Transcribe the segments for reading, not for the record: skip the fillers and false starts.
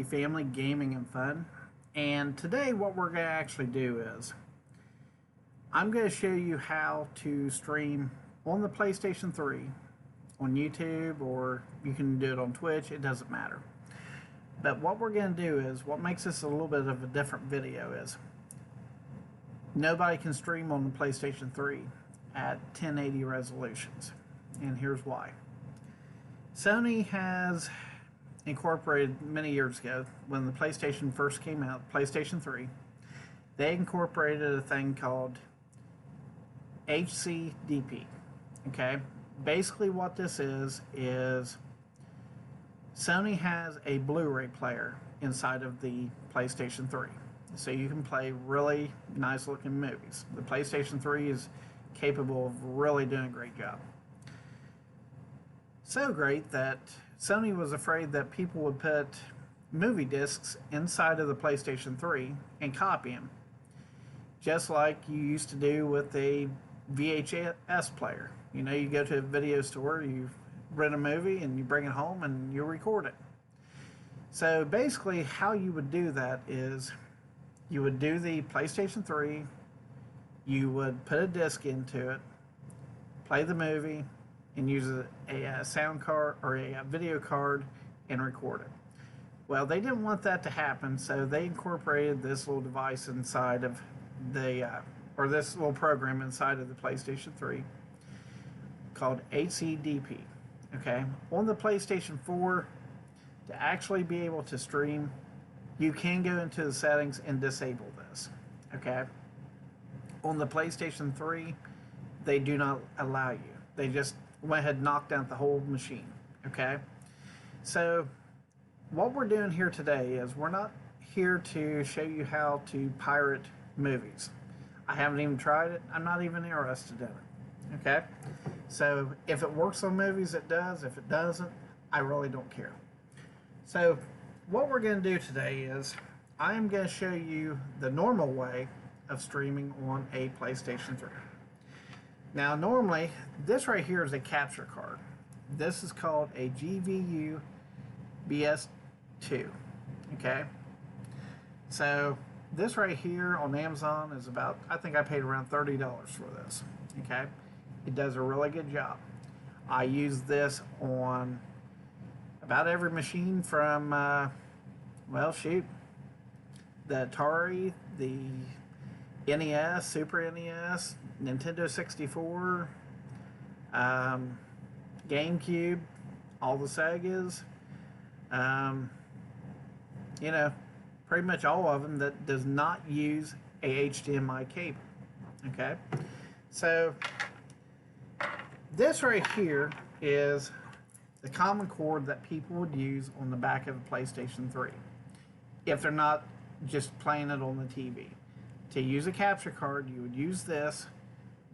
Family gaming and fun. And today what we're going to actually do is I'm going to show you how to stream on the PlayStation 3 on YouTube, or you can do it on Twitch, it doesn't matter. But what we're going to do is, what makes this a little bit of a different video is nobody can stream on the PlayStation 3 at 1080 resolutions. And here's why. Sony has incorporated many years ago, when the PlayStation first came out, PlayStation 3, they incorporated a thing called HCDP. Okay, basically what this is Sony has a Blu-ray player inside of the PlayStation 3, so you can play really nice looking movies. The PlayStation 3 is capable of really doing a great job. So great that Sony was afraid that people would put movie discs inside of the PlayStation 3 and copy them, just like you used to do with a VHS player. You know, you go to a video store, you rent a movie, and you bring it home and you record it. So basically how you would do that is you would do the PlayStation 3, you would put a disc into it, play the movie, and use a sound card or a video card and record it. Well, they didn't want that to happen, so they incorporated this little device inside of the, or this little program inside of the PlayStation 3 called HCDP. Okay, on the PlayStation 4, to actually be able to stream, you can go into the settings and disable this. Okay, on the PlayStation 3, they do not allow you. They just went ahead and knocked out the whole machine. Okay, so what we're doing here today is we're not here to show you how to pirate movies. I haven't even tried it. I'm not even interested in it. Okay, so if it works on movies, it does. If it doesn't, I really don't care. So what we're going to do today is I'm going to show you the normal way of streaming on a PlayStation 3. Now, normally, this right here is a capture card. This is called a GVU BS2. Okay? So, this right here on Amazon is about, I think I paid around $30 for this. Okay? It does a really good job. I use this on about every machine from, well, shoot, the Atari, the NES, Super NES, Nintendo 64, GameCube, all the Segas, you know, pretty much all of them that does not use a HDMI cable. Okay, so this right here is the common cord that people would use on the back of a PlayStation 3 if they're not just playing it on the TV. To use a capture card, you would use this.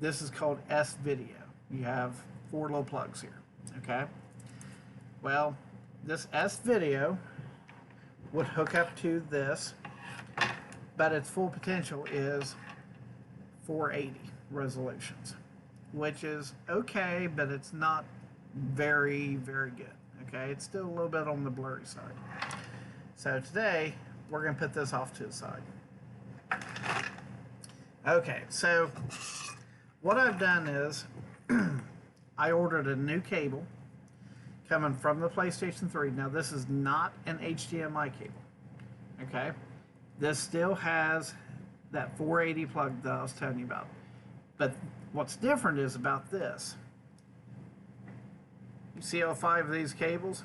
This is called S-Video. You have 4 little plugs here. Okay? Well, this S-Video would hook up to this, but its full potential is 480 resolutions, which is okay, but it's not very, very good. Okay? It's still a little bit on the blurry side. So today, we're going to put this off to the side. Okay, so what I've done is I ordered a new cable coming from the PlayStation 3. Now, this is not an HDMI cable. Okay, this still has that 480 plug that I was telling you about. But what's different is about this. You see all 5 of these cables?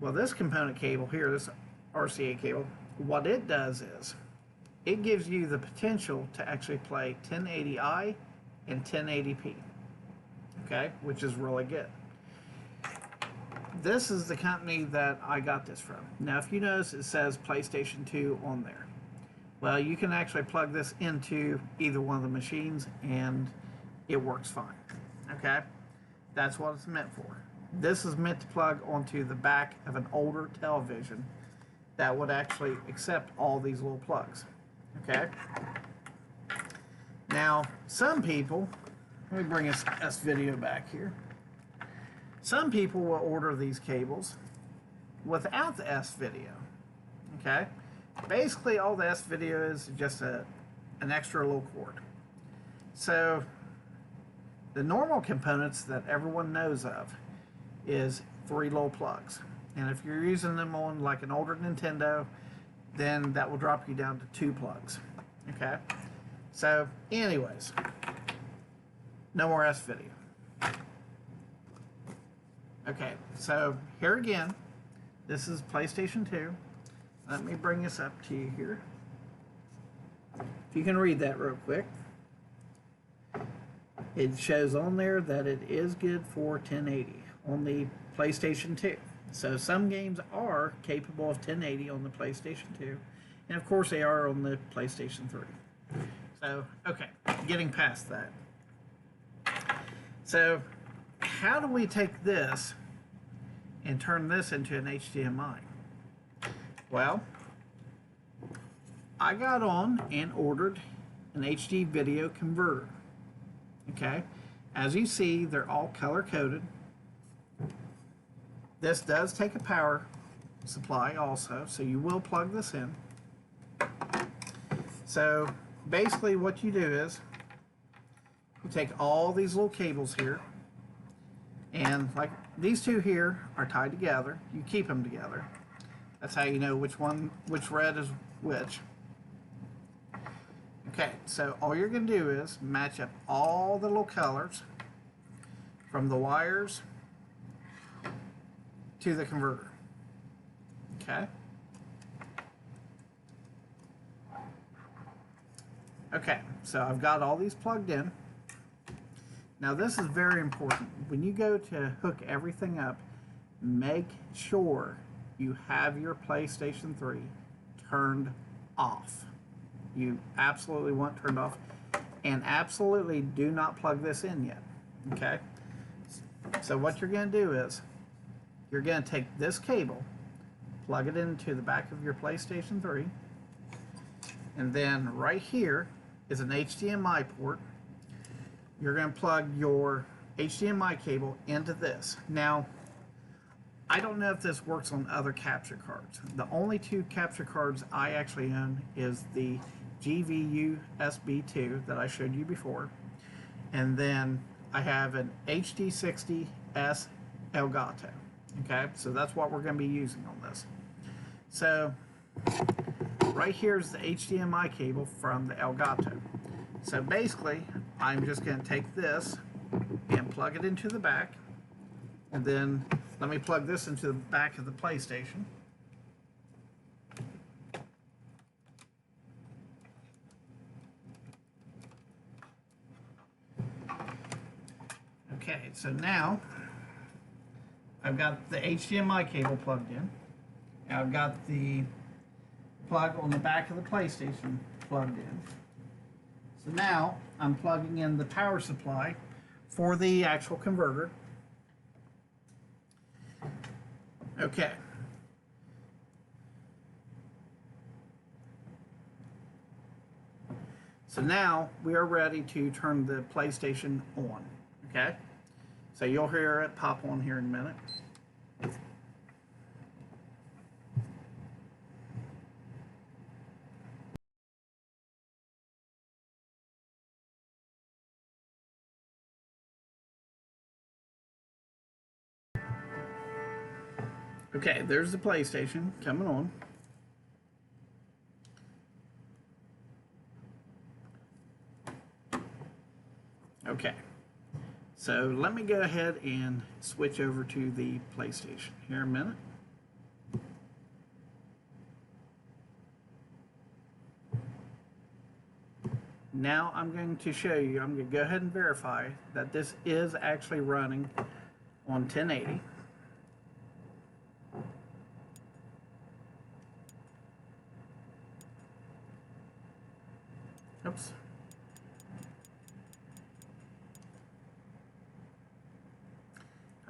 Well, this component cable here, this RCA cable, what it does is it gives you the potential to actually play 1080i and 1080p, okay, which is really good. This is the company that I got this from. Now, if you notice, it says PlayStation 2 on there. Well, you can actually plug this into either one of the machines and it works fine, okay? That's what it's meant for. This is meant to plug onto the back of an older television that would actually accept all these little plugs. Okay. Now, some people, let me bring this video back here. Some people will order these cables without the S video. Okay, basically all the S video is just an extra little cord. So the normal components that everyone knows of is 3 little plugs, and if you're using them on like an older Nintendo, then that will drop you down to 2 plugs. Okay, so anyways, no more S video. Okay, so here again, this is PlayStation 2. Let me bring this up to you here. If you can read that real quick. It shows on there that it is good for 1080 on the PlayStation 2. So some games are capable of 1080 on the PlayStation 2. And of course they are on the PlayStation 3. So, okay, getting past that. So, how do we take this and turn this into an HDMI? Well, I got on and ordered an HD video converter. Okay, as you see, they're all color coded. This does take a power supply also, so you will plug this in. So basically what you do is you take all these little cables here, and like these two here are tied together. You keep them together. That's how you know which red is which. Okay, so all you're going to do is match up all the little colors from the wires to the converter. Okay? Okay, so I've got all these plugged in. Now this is very important. When you go to hook everything up, make sure you have your PlayStation 3 turned off. You absolutely want turned off, and absolutely do not plug this in yet. Okay, so what you're going to do is you're going to take this cable, plug it into the back of your PlayStation 3, and then right here is an HDMI port. You're going to plug your HDMI cable into this. Now, I don't know if this works on other capture cards. The only 2 capture cards I actually own is the GVU SB2 that I showed you before, and then I have an HD60S Elgato. Okay, so that's what we're going to be using on this. So right here is the HDMI cable from the Elgato. So basically I'm just going to take this and plug it into the back, and then let me plug this into the back of the PlayStation. Okay, so now I've got the HDMI cable plugged in. And I've got the plug on the back of the PlayStation plugged in. So now I'm plugging in the power supply for the actual converter. Okay. So now we are ready to turn the PlayStation on. Okay? So you'll hear it pop on here in a minute. Okay, there's the PlayStation coming on. Okay, so let me go ahead and switch over to the PlayStation here in a minute. Now I'm going to show you, I'm going to go ahead and verify that this is actually running on 1080. Oops.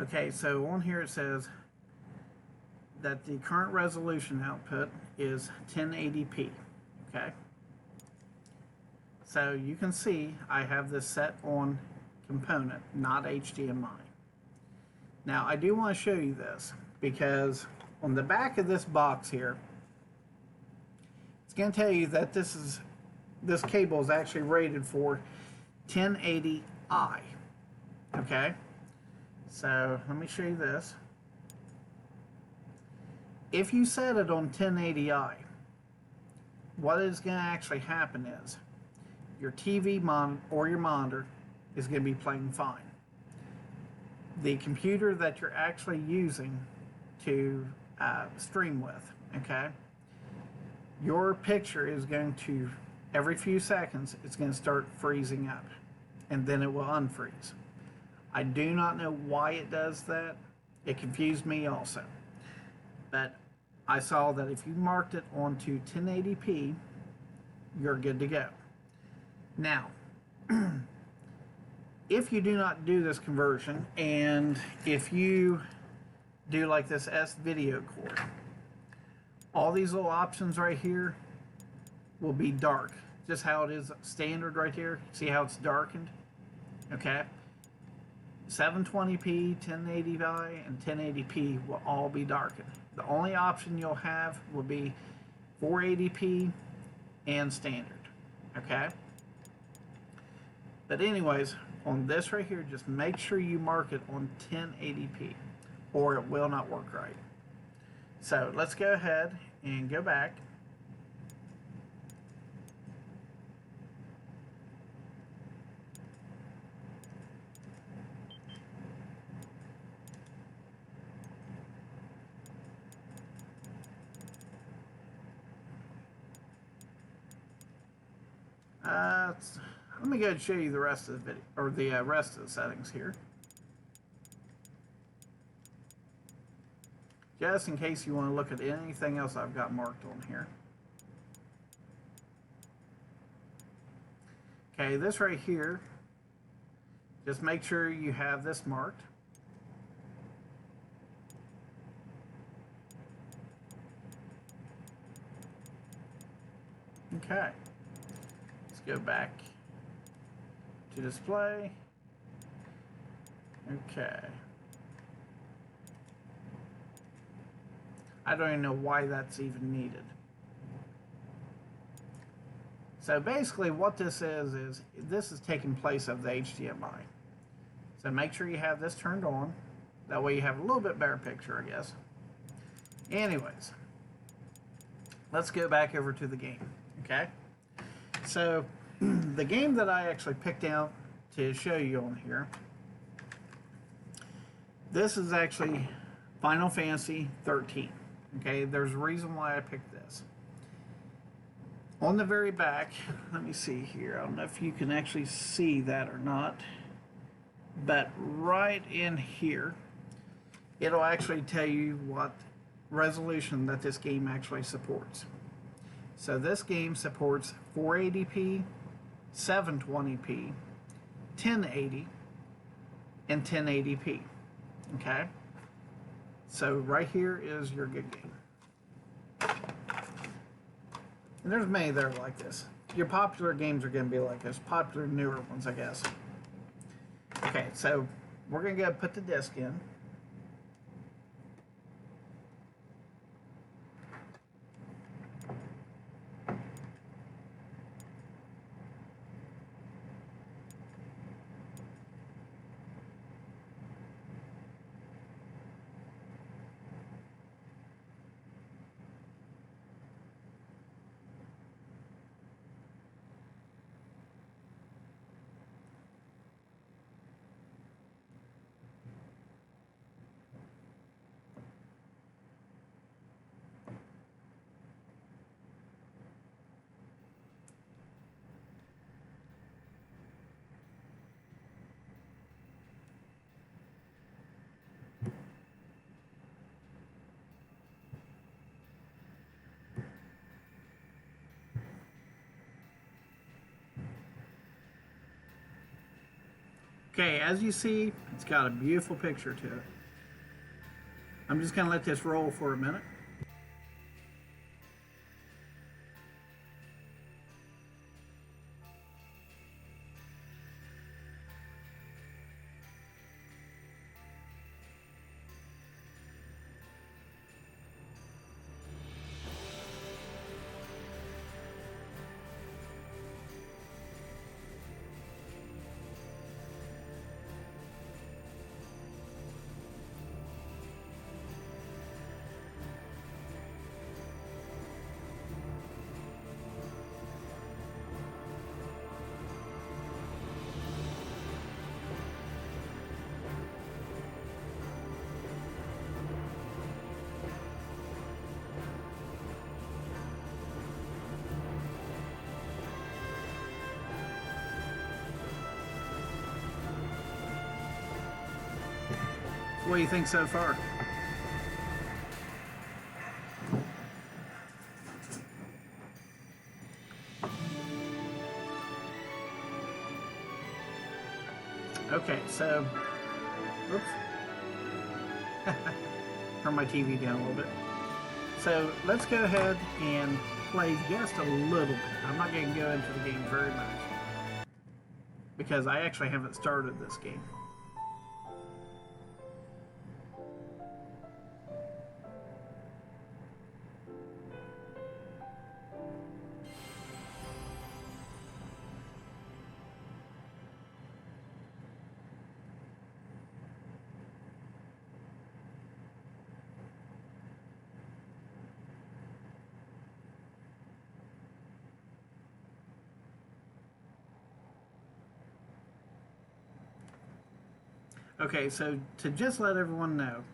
Okay, so on here it says that the current resolution output is 1080p. Okay. So you can see I have this set on component, not HDMI. Now I do want to show you this because On the back of this box here, it's going to tell you that this cable is actually rated for 1080i. Okay, so let me show you this. If you set it on 1080i, what is going to actually happen is your TV or your monitor is going to be playing fine. The computer that you're actually using to stream with, okay, your picture is going to, every few seconds, it's going to start freezing up, and then it will unfreeze. I do not know why it does that. It confused me also. But I saw that if you marked it onto 1080p, you're good to go. Now, if you do not do this conversion, and if you do like this S video cord, all these little options right here will be dark. Just how it is standard right here. See how it's darkened? Okay. 720p, 1080i, and 1080p will all be darkened. The only option you'll have will be 480p and standard. Okay? But anyways, on this right here, just make sure you mark it on 1080p or it will not work right. So let's go ahead and go back. Let me go ahead and show you the rest of the video, or the rest of the settings here. Just in case you want to look at anything else I've got marked on here. Okay, this right here, just make sure you have this marked. Okay, let's go back to display. Okay. I don't even know why that's even needed. So basically what this is this is taking place of the HDMI. So make sure you have this turned on. That way you have a little bit better picture, I guess. Anyways, let's go back over to the game, okay? So the game that I actually picked out to show you on here, this is actually Final Fantasy 13. Okay, there's a reason why I picked this. On the very back, let me see here. I don't know if you can actually see that or not, but right in here, it'll actually tell you what resolution that this game actually supports. So this game supports 480p, 720p, 1080, and 1080p. Okay? So right here is your good game. And there's many that are like this. Your popular games are going to be like this. Popular newer ones, I guess. Okay, so we're going to go put the disc in. Okay, as you see, it's got a beautiful picture to it. I'm just going to let this roll for a minute. what do you think so far? Okay, so, oops, turn my TV down a little bit. So let's go ahead and play just a little bit. I'm not going to go into the game very much because I actually haven't started this game. Okay, so to just let everyone know,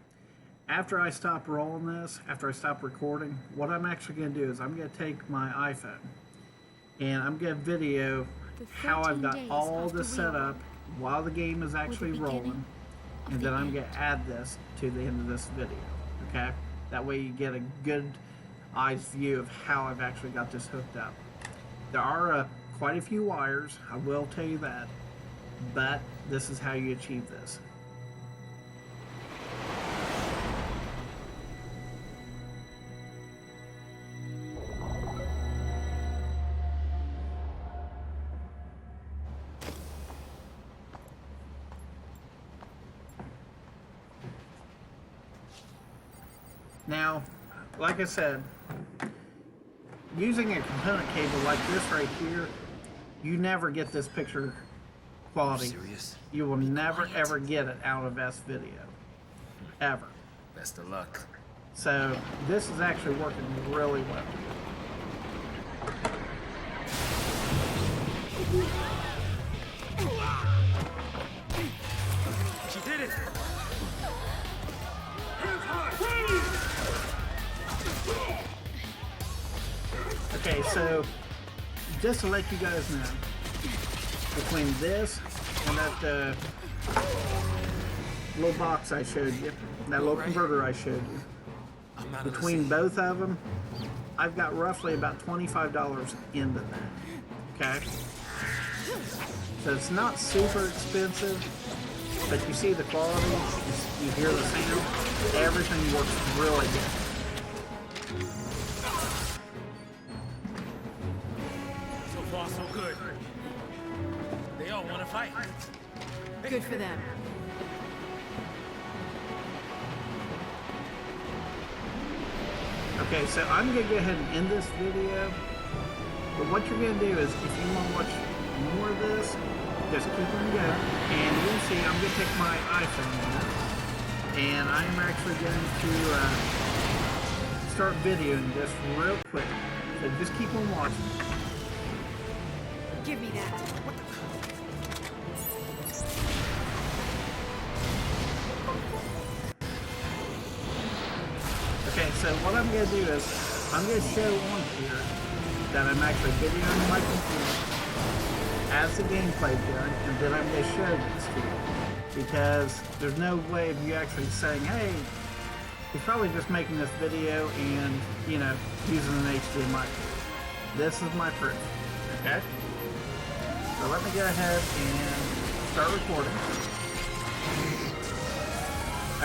after I stop rolling this, after I stop recording, what I'm actually going to do is I'm going to take my iPhone and I'm going to video how I've got all this set up while the game is actually rolling, and then I'm going to add this to the end of this video, okay? That way you get a good eye's view of how I've actually got this hooked up. There are quite a few wires, I will tell you that, but this is how you achieve this. Now, like I said, using a component cable like this right here, you never get this picture quality. Serious? You will never ever get it out of S-Video. Ever. Best of luck. So, this is actually working really well. She did it! Okay, so just to let you guys know, between this and that little box I showed you, that little converter I showed you, between both of them, I've got roughly about $25 into that, okay? So it's not super expensive, but you see the quality, you hear the sound, everything works really good. So far, so good. They all want to fight. Good for them. Okay, so I'm going to go ahead and end this video, but what you're going to do is, if you want to watch more of this, just keep on going, and you'll see I'm going to take my iPhone now, and I'm actually going to start videoing this real quick, so just keep on watching. Give me that. What the... Okay, so what I'm going to do is, I'm going to show on here that I'm actually videoing my computer as the gameplay's done, and then I'm going to show this to you. Because there's no way of you actually saying, hey, he's probably just making this video and, you know, using an HDMI. This is my proof, okay? So let me go ahead and start recording.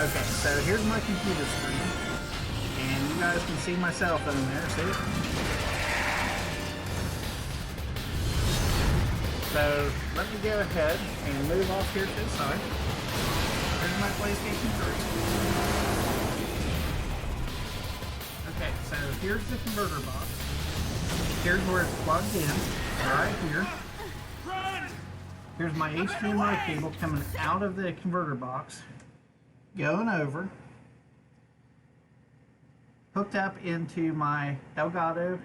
Okay, so here's my computer screen. And you guys can see myself in there, see? So let me go ahead and move off here to the side. Here's my PlayStation 3. Okay, so here's the converter box. Here's where it's plugged in, right here. Here's my HDMI cable coming out of the converter box, going over, hooked up into my Elgato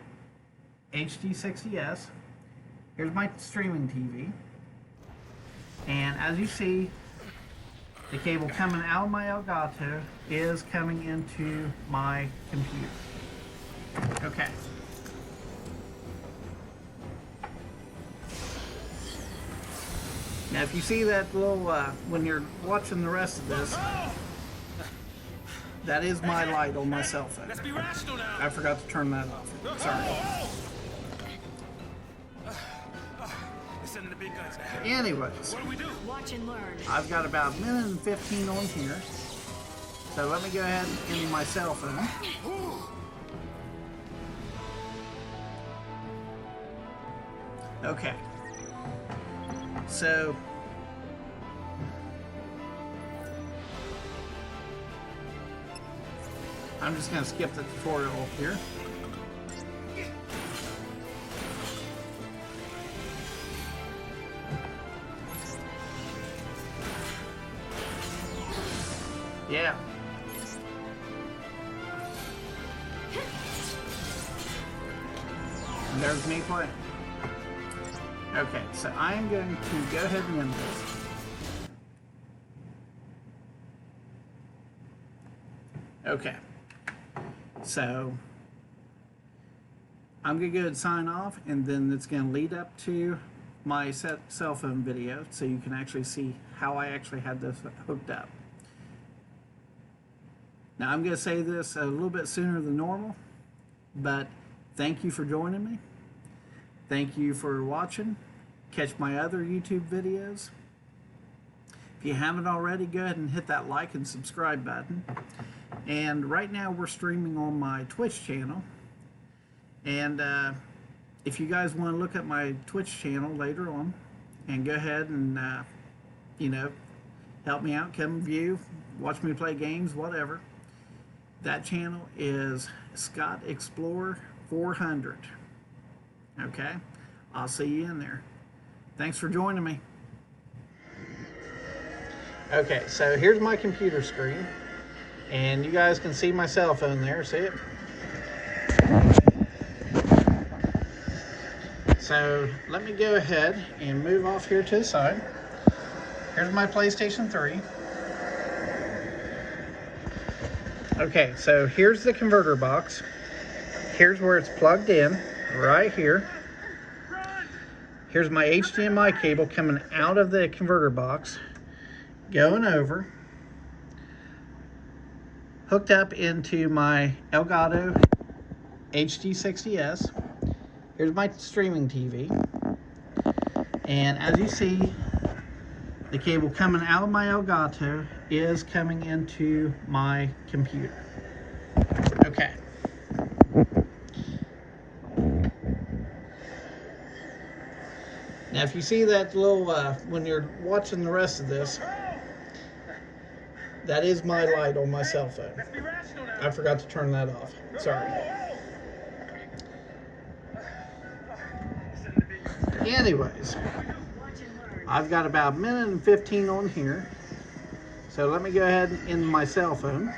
HD60S. Here's my streaming TV. And as you see, the cable coming out of my Elgato is coming into my computer. Okay. Now if you see that little, when you're watching the rest of this, that is my light on my cell phone. Let's be rational now. I forgot to turn that off. Sorry. Listen to the big guns now. Anyways, What do we do? Watch and learn. I've got about a minute and 15 on here. So let me go ahead and into my cell phone. Okay. So I'm just going to skip the tutorial here. Yeah. And there's me playing. Okay, so I am going to go ahead and end this. Okay. So I'm going to go ahead and sign off, and then it's going to lead up to my cell phone video so you can actually see how I actually had this hooked up. Now I'm going to say this a little bit sooner than normal, but thank you for joining me. Thank you for watching. Catch my other YouTube videos. If you haven't already, go ahead and hit that like and subscribe button. And right now we're streaming on my Twitch channel. And if you guys want to look at my Twitch channel later on and go ahead and, you know, help me out, come view, watch me play games, whatever. That channel is Scott Explorer 400. Okay? I'll see you in there. Thanks for joining me. Okay, so here's my computer screen. And you guys can see my cell phone there. See it? So let me go ahead and move off here to the side. Here's my PlayStation 3. Okay, so here's the converter box. Here's where it's plugged in, right here. Here's my HDMI cable coming out of the converter box, going over, hooked up into my Elgato HD60S. Here's my streaming TV. And as you see, the cable coming out of my Elgato is coming into my computer. Okay. Now if you see that little, when you're watching the rest of this, that is my light on my cell phone. I forgot to turn that off. Sorry. Anyways, I've got about a minute and 15 on here. So let me go ahead and end my cell phone.